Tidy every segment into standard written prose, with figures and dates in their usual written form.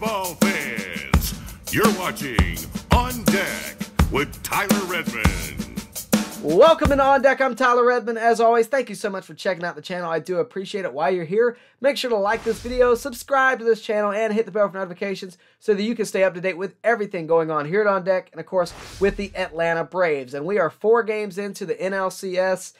baseball fans. You're watching On Deck with Tyler Redmond. Welcome to On Deck. I'm Tyler Redmond. As always, thank you so much for checking out the channel. I do appreciate it. While you're here, make sure to like this video, subscribe to this channel, and hit the bell for notifications so that you can stay up to date with everything going on here at On Deck and, of course, with the Atlanta Braves. And we are 4 games into the NLCS.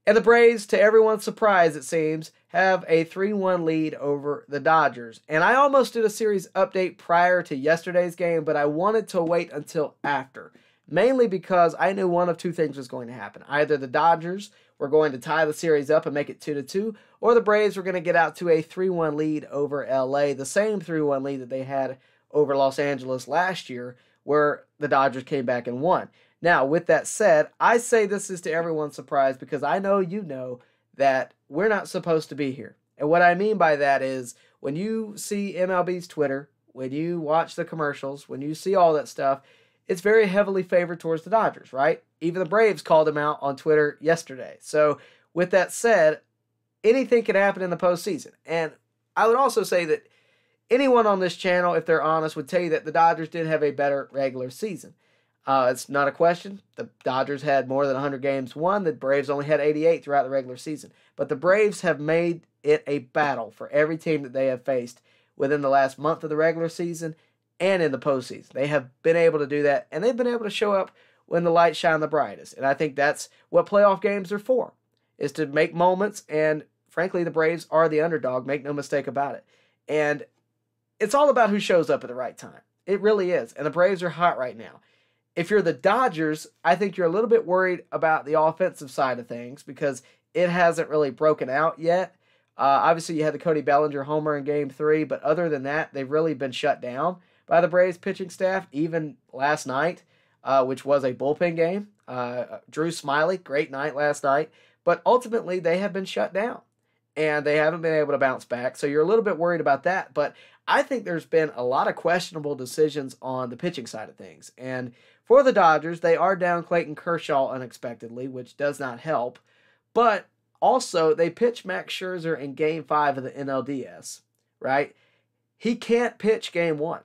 And the Braves, to everyone's surprise, it seems, have a 3-1 lead over the Dodgers. And I almost did a series update prior to yesterday's game, but I wanted to wait until after. Mainly because I knew one of two things was going to happen. Either the Dodgers were going to tie the series up and make it 2-2, or the Braves were going to get out to a 3-1 lead over LA, the same 3-1 lead that they had over Los Angeles last year, where the Dodgers came back and won. Now, with that said, I say this is to everyone's surprise because I know you know that we're not supposed to be here. And what I mean by that is when you see MLB's Twitter, when you watch the commercials, when you see all that stuff, it's very heavily favored towards the Dodgers, right? Even the Braves called them out on Twitter yesterday. So, with that said, anything can happen in the postseason. And I would also say that anyone on this channel, if they're honest, would tell you that the Dodgers did have a better regular season. It's not a question. The Dodgers had more than 100 games won. The Braves only had 88 throughout the regular season. But the Braves have made it a battle for every team that they have faced within the last month of the regular season and in the postseason. They have been able to do that, and they've been able to show up when the lights shine the brightest. And I think that's what playoff games are for, is to make moments, and frankly, the Braves are the underdog, make no mistake about it. And it's all about who shows up at the right time. It really is, and the Braves are hot right now. If you're the Dodgers, I think you're a little bit worried about the offensive side of things because it hasn't really broken out yet. Obviously, you had the Cody Bellinger homer in Game 3, but other than that, they've really been shut down by the Braves pitching staff, even last night, which was a bullpen game. Drew Smiley, great night last night, but ultimately they have been shut down, and they haven't been able to bounce back, so you're a little bit worried about that, but I think there's been a lot of questionable decisions on the pitching side of things, and for the Dodgers, they are down Clayton Kershaw unexpectedly, which does not help, but also they pitched Max Scherzer in Game 5 of the NLDS, right? He can't pitch Game 1.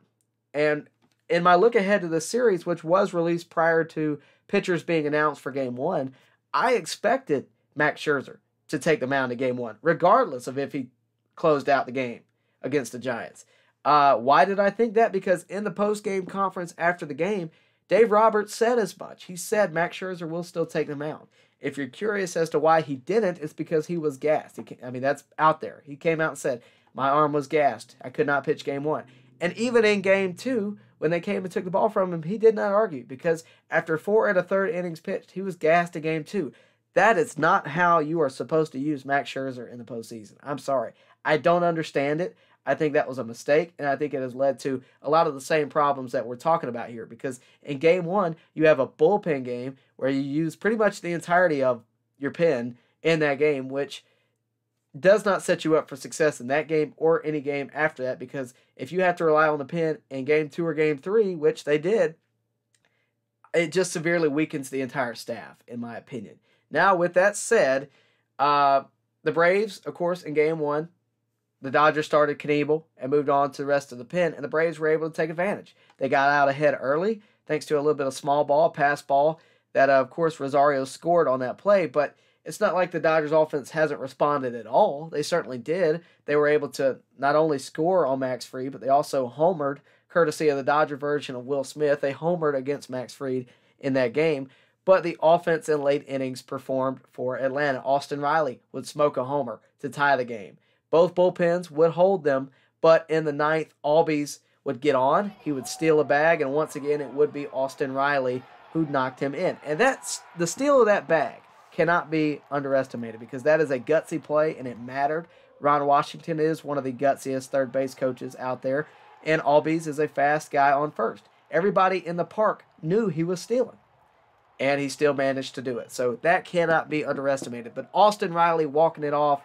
And in my look ahead to the series, which was released prior to pitchers being announced for Game 1, I expected Max Scherzer to take the mound in Game 1, regardless of if he closed out the game against the Giants. Why did I think that? Because in the post-game conference after the game, Dave Roberts said as much. He said Max Scherzer will still take the mound. If you're curious as to why he didn't, it's because he was gassed. That's out there. He came out and said, my arm was gassed. I could not pitch Game 1. And even in Game 2, when they came and took the ball from him, he did not argue because after 4 1/3 innings pitched, he was gassed in Game 2. That is not how you are supposed to use Max Scherzer in the postseason. I'm sorry. I don't understand it. I think that was a mistake, and I think it has led to a lot of the same problems that we're talking about here because in Game 1, you have a bullpen game where you use pretty much the entirety of your pen in that game, which does not set you up for success in that game or any game after that because if you have to rely on the pen in Game 2 or Game 3, which they did, it just severely weakens the entire staff, in my opinion. Now, with that said, the Braves, of course, in Game 1, the Dodgers started Knievel and moved on to the rest of the pen, and the Braves were able to take advantage. They got out ahead early thanks to a little bit of small ball, pass ball that, of course, Rosario scored on that play, but it's not like the Dodgers offense hasn't responded at all. They certainly did. They were able to not only score on Max Fried, but they also homered, courtesy of the Dodger version of Will Smith. They homered against Max Fried in that game. But the offense in late innings performed for Atlanta. Austin Riley would smoke a homer to tie the game. Both bullpens would hold them, but in the ninth, Albies would get on. He would steal a bag, and once again, it would be Austin Riley who knocked him in. And that's the steal of that bag cannot be underestimated because that is a gutsy play, and it mattered. Ron Washington is one of the gutsiest third base coaches out there, and Albies is a fast guy on first. Everybody in the park knew he was stealing, and he still managed to do it. So that cannot be underestimated. But Austin Riley walking it off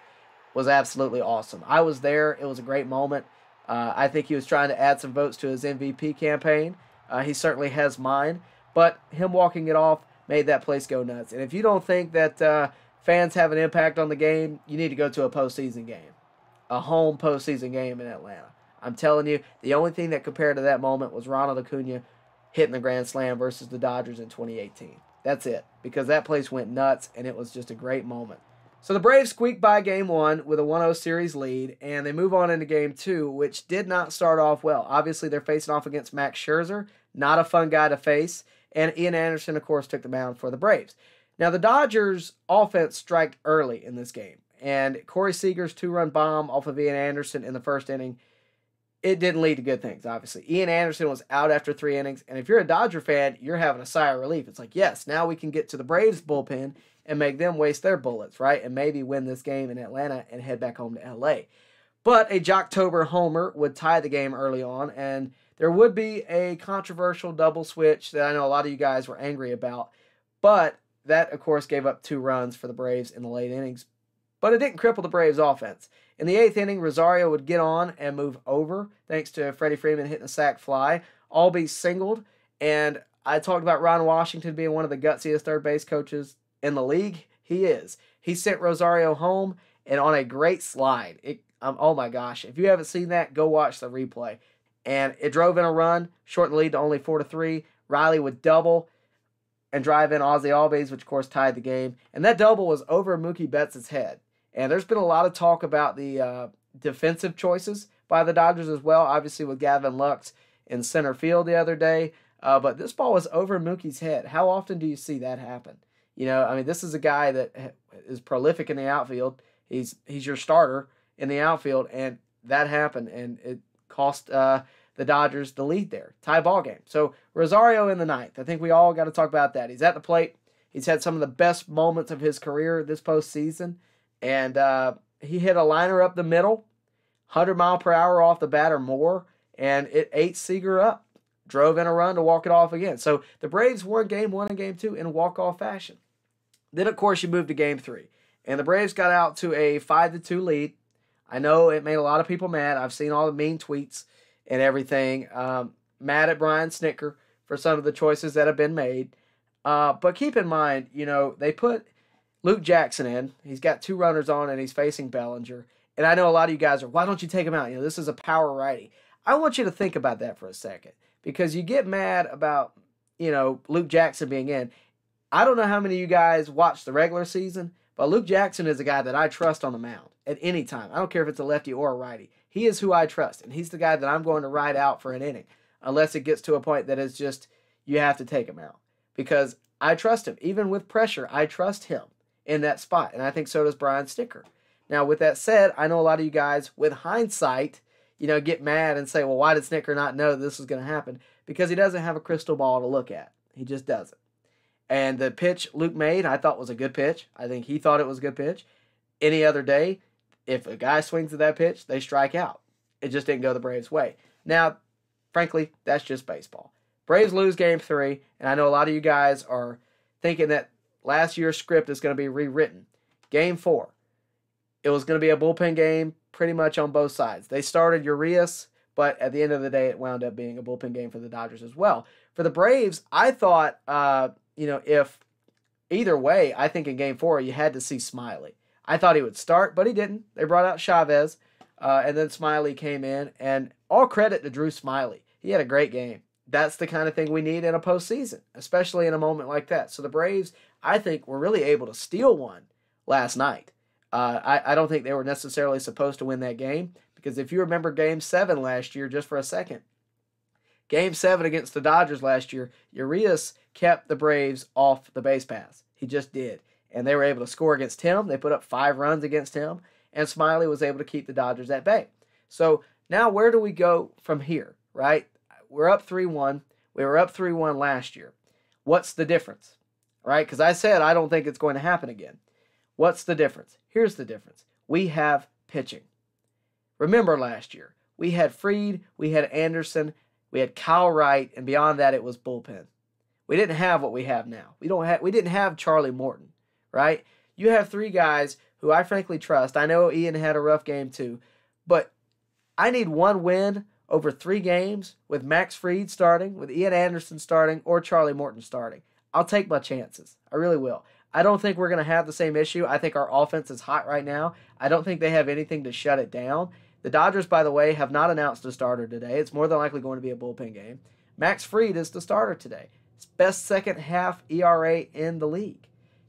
was absolutely awesome. I was there. It was a great moment. I think he was trying to add some votes to his MVP campaign. He certainly has mine. But him walking it off made that place go nuts. And if you don't think that fans have an impact on the game, you need to go to a postseason game. A home postseason game in Atlanta. I'm telling you, the only thing that compared to that moment was Ronald Acuna hitting the grand slam versus the Dodgers in 2018. That's it, because that place went nuts, and it was just a great moment. So the Braves squeaked by Game 1 with a 1-0 series lead, and they move on into Game 2, which did not start off well. Obviously, they're facing off against Max Scherzer, not a fun guy to face, and Ian Anderson, of course, took the mound for the Braves. Now, the Dodgers' offense striked early in this game, and Corey Seager's 2-run bomb off of Ian Anderson in the first inning, it didn't lead to good things, obviously. Ian Anderson was out after 3 innings, and if you're a Dodger fan, you're having a sigh of relief. It's like, yes, now we can get to the Braves bullpen and make them waste their bullets, right? And maybe win this game in Atlanta and head back home to L.A. But a Jocktober homer would tie the game early on, and there would be a controversial double switch that I know a lot of you guys were angry about. But that, of course, gave up 2 runs for the Braves in the late innings. But it didn't cripple the Braves' offense. In the 8th inning, Rosario would get on and move over, thanks to Freddie Freeman hitting a sac fly. Albies singled, and I talked about Ron Washington being one of the gutsiest third base coaches in the league. He is. He sent Rosario home, and on a great slide. Oh my gosh, if you haven't seen that, go watch the replay. And it drove in a run, shortened the lead to only 4-3. Riley would double and drive in Ozzie Albies, which of course tied the game. And that double was over Mookie Betts' head. And there's been a lot of talk about the defensive choices by the Dodgers as well, obviously with Gavin Lux in center field the other day. But this ball was over Mookie's head. How often do you see that happen? You know, I mean, this is a guy that is prolific in the outfield. He's your starter in the outfield, and that happened, and it cost the Dodgers the lead there. Tie ball game. So Rosario in the 9th. I think we all got to talk about that. He's at the plate. He's had some of the best moments of his career this postseason. And he hit a liner up the middle, 100 mile per hour off the bat or more, and it ate Seager up. Drove in a run to walk it off again. So the Braves won Game 1 and Game 2 in walk-off fashion. Then, of course, you move to Game 3. And the Braves got out to a 5-2 lead. I know it made a lot of people mad. I've seen all the mean tweets and everything. Mad at Brian Snitker for some of the choices that have been made. But keep in mind, you know, they put Luke Jackson in. He's got 2 runners on, and he's facing Bellinger. And I know a lot of you guys are, why don't you take him out? You know, this is a power righty. I want you to think about that for a second. Because you get mad about, you know, Luke Jackson being in. I don't know how many of you guys watched the regular season, but Luke Jackson is a guy that I trust on the mound at any time. I don't care if it's a lefty or a righty. He is who I trust, and he's the guy that I'm going to ride out for an inning. Unless it gets to a point that is just, you have to take him out. Because I trust him. Even with pressure, I trust him in that spot. And I think so does Brian Snitker. Now, with that said, I know a lot of you guys, with hindsight, you know, get mad and say, well, why did Snitker not know this was going to happen? Because he doesn't have a crystal ball to look at. He just doesn't. And the pitch Luke made, I thought was a good pitch. I think he thought it was a good pitch. Any other day, if a guy swings at that pitch, they strike out. It just didn't go the Braves' way. Now, frankly, that's just baseball. Braves lose Game 3, and I know a lot of you guys are thinking that last year's script is going to be rewritten. Game 4. It was going to be a bullpen game pretty much on both sides. They started Urias, but at the end of the day, it wound up being a bullpen game for the Dodgers as well. For the Braves, I thought, you know, if either way, I think in Game 4, you had to see Smiley. I thought he would start, but he didn't. They brought out Chavez, and then Smiley came in, and all credit to Drew Smiley. He had a great game. That's the kind of thing we need in a postseason, especially in a moment like that. So the Braves, I think, were really able to steal one last night. I don't think they were necessarily supposed to win that game, because if you remember Game 7 last year, just for a second, Game 7 against the Dodgers last year, Urias kept the Braves off the base paths. He just did. And they were able to score against him. They put up 5 runs against him, and Smiley was able to keep the Dodgers at bay. So now where do we go from here, right? We're up 3-1. We were up 3-1 last year. What's the difference, right? Because I said I don't think it's going to happen again. What's the difference? Here's the difference. We have pitching. Remember last year, we had Fried, we had Anderson, we had Kyle Wright, and beyond that, it was bullpen. We didn't have what we have now. We didn't have Charlie Morton, right? You have 3 guys who I frankly trust. I know Ian had a rough game too, but I need 1 win over 3 games with Max Fried starting, with Ian Anderson starting, or Charlie Morton starting. I'll take my chances. I really will. I don't think we're going to have the same issue. I think our offense is hot right now. I don't think they have anything to shut it down. The Dodgers, by the way, have not announced a starter today. It's more than likely going to be a bullpen game. Max Fried is the starter today. It's best second half ERA in the league.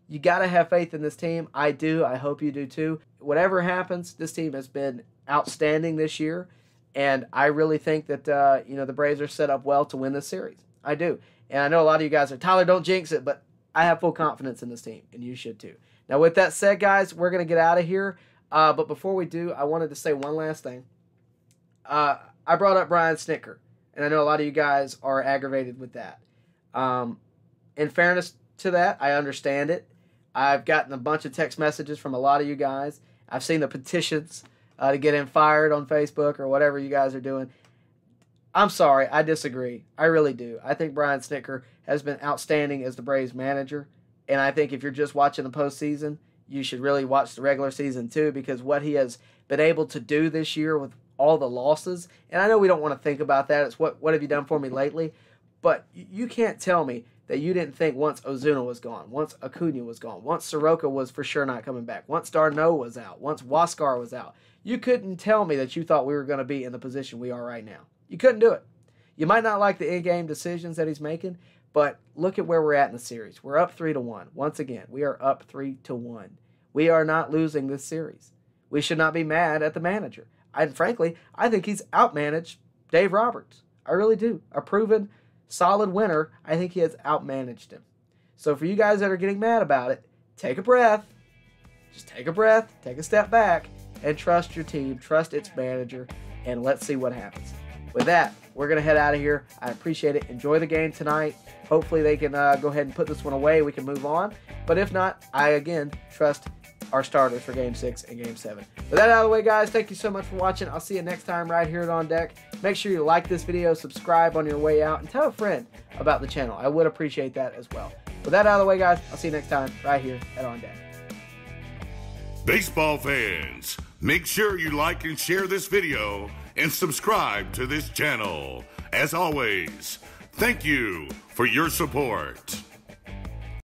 You got to have faith in this team. I do. I hope you do too. Whatever happens, this team has been outstanding this year, and I really think that the Braves are set up well to win this series. I do. And I know a lot of you guys are, Tyler, don't jinx it, but I have full confidence in this team, and you should too. Now, with that said, guys, we're going to get out of here. But before we do, I wanted to say one last thing. I brought up Brian Snitker, and I know a lot of you guys are aggravated with that. In fairness to that, I understand it. I've gotten a bunch of text messages from a lot of you guys. I've seen the petitions to get him fired on Facebook or whatever you guys are doing. I'm sorry, I disagree. I really do. I think Brian Snitker has been outstanding as the Braves manager, and I think if you're just watching the postseason, you should really watch the regular season too, because what he has been able to do this year with all the losses, and I know we don't want to think about that. It's what have you done for me lately? But you can't tell me that you didn't think once Ozuna was gone, once Acuna was gone, once Soroka was for sure not coming back, once d'Arnaud was out, once Huascar was out. You couldn't tell me that you thought we were going to be in the position we are right now. You couldn't do it. You might not like the in-game decisions that he's making, but look at where we're at in the series. We're up 3-1. Once again, we are up 3-1. We are not losing this series. We should not be mad at the manager. And frankly, I think he's outmanaged Dave Roberts. I really do. A proven solid winner, I think he has outmanaged him. So for you guys that are getting mad about it, take a breath. Just take a breath, take a step back, and trust your team, trust its manager, and let's see what happens. With that, we're going to head out of here. I appreciate it. Enjoy the game tonight. Hopefully they can go ahead and put this one away. We can move on. But if not, I, again, trust our starters for Game 6 and Game 7. With that out of the way, guys, thank you so much for watching. I'll see you next time right here at On Deck. Make sure you like this video, subscribe on your way out, and tell a friend about the channel. I would appreciate that as well. With that out of the way, guys, I'll see you next time right here at On Deck. Baseball fans, make sure you like and share this video and subscribe to this channel. As always, thank you for your support.